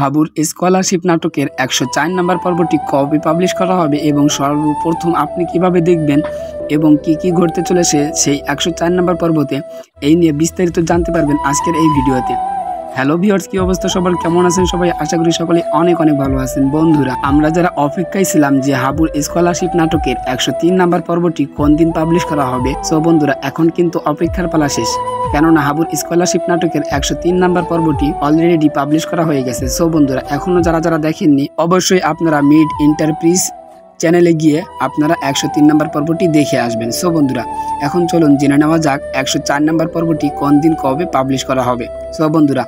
হাবুর স্কলারশিপ নাটকের 104 নম্বর পর্বটি কবে পাবলিশ করা হবে এবং সর্বপ্রথম আপনি কিভাবে দেখবেন এবং কি ঘটতে চলেছে সেই 104 নম্বর পর্বতে, এই নিয়ে বিস্তারিত জানতে পারবেন আজকের এই ভিডিওতে। হ্যালো ভিউয়ার্স, কি অবস্থা সবার, কেমন আছেন সবাই? আশা করি সকলে অনেক ভালো আছেন। বন্ধুরা, আমরা যারা অপেক্ষায় ছিলাম যে হাবুর স্কলারশিপ নাটকের 103 নম্বর পর্বটি কোন দিন পাবলিশ করা হবে, সো বন্ধুরা এখন কিন্তু অপেক্ষার পালা শেষ। কেননা হাবুর স্কলারশিপ নাটকের 103 নম্বর পর্বটি অলরেডি পাবলিশ করা হয়ে গেছে। সো বন্ধুরা, এখনো যারা দেখেননি অবশ্যই আপনারা মিড এন্টারপ্রাইজ চ্যানেলে গিয়ে আপনারা 103 নম্বর পর্বটি দেখে আসবেন। সো বন্ধুরা, এখন চলুন জেনে নেওয়া যাক 104 নম্বর পর্বটি কোন দিন কবে পাবলিশ করা হবে। সো বন্ধুরা,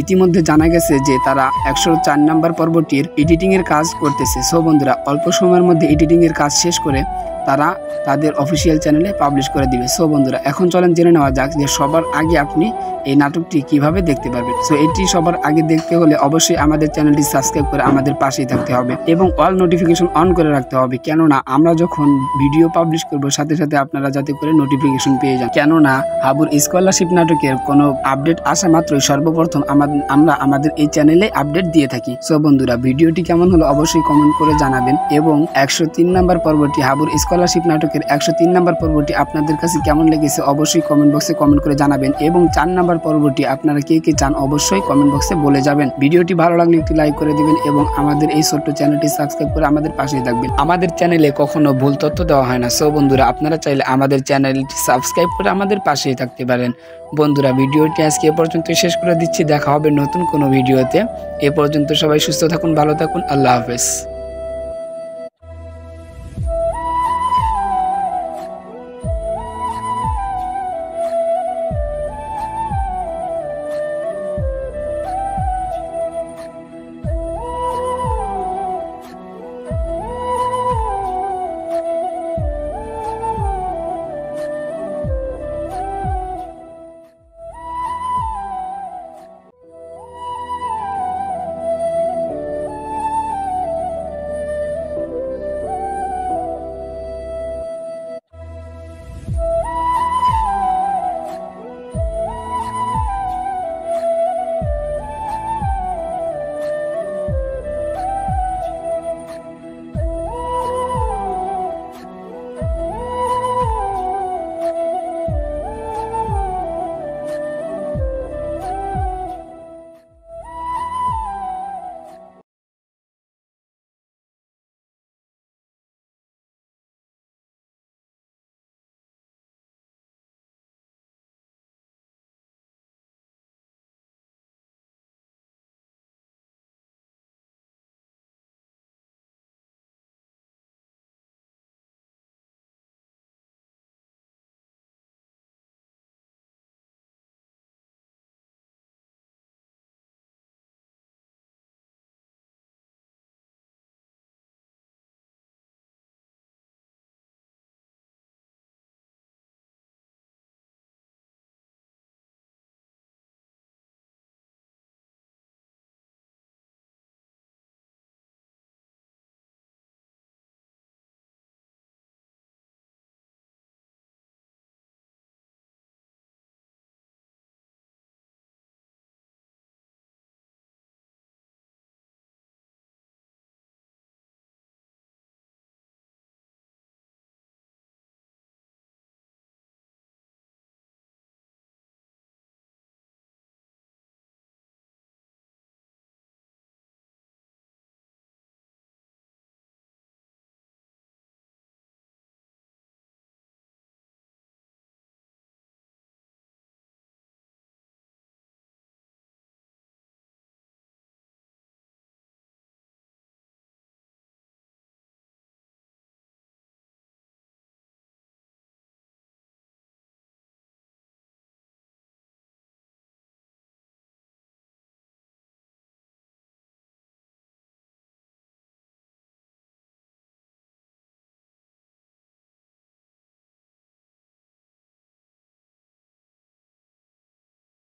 ইতিমধ্যে জানা গেছে যে তারা 104 নম্বর পর্বটির এডিটিং এর কাজ করতেছে। সো বন্ধুরা, অল্প সময়ের মধ্যে এডিটিং এর কাজ শেষ করে তারা তাদের অফিসিয়াল চ্যানেলে পাবলিশ করে দিবে। সো বন্ধুরা, এখন চলেন জেনে নেওয়া যাক যে সবার আগে আপনি এই নাটকটি কিভাবে দেখতে পারবেন। সো এটি সবার আগে দেখতে হলে অবশ্যই আমাদের চ্যানেলটি সাবস্ক্রাইব করে আমাদের পাশেই থাকতে হবে এবং অল নোটিফিকেশন অন করে রাখতে হবে। কেননা আমরা যখন ভিডিও পাবলিশ করব সাথে সাথে আপনারা যাতে করে নোটিফিকেশন পেয়ে যান। কেননা হাবুর স্কলারশিপ নাটকের কোনো আপডেট আসা মাত্রই সর্বপ্রথম আমরা আমাদের এই চ্যানেলে আপডেট দিয়ে থাকি। সো বন্ধুরা, ভিডিওটি কেমন হলো অবশ্যই কমেন্ট করে জানাবেন এবং 103 নম্বর পর্বটি হাবুর স্কলারশিপ নাটকের 103 নম্বর পর্বটি আপনাদের কাছে কেমন লেগেছে অবশ্যই কমেন্ট বক্সে কমেন্ট করে জানাবেন এবং 4 নম্বর পর্বটি আপনারা কে চান অবশ্যই কমেন্ট বক্সে বলে যাবেন। ভিডিওটি ভালো লাগলে একটি লাইক করে দিবেন এবং আমাদের এই ছোট্ট চ্যানেলটি সাবস্ক্রাইব করে আমাদের পাশেই থাকবেন। আমাদের চ্যানেলে কখনো ভুল তথ্য দেওয়া হয় না। সো বন্ধুরা, আপনারা চাইলে আমাদের চ্যানেলটি সাবস্ক্রাইব করে আমাদের পাশেই থাকতে পারেন। বন্ধুরা, ভিডিওটি আজকে এ পর্যন্ত শেষ করে দিচ্ছি। দেখা হবে নতুন কোনো ভিডিওতে। এ পর্যন্ত সবাই সুস্থ থাকুন, ভালো থাকুন। আল্লাহ হাফেজ।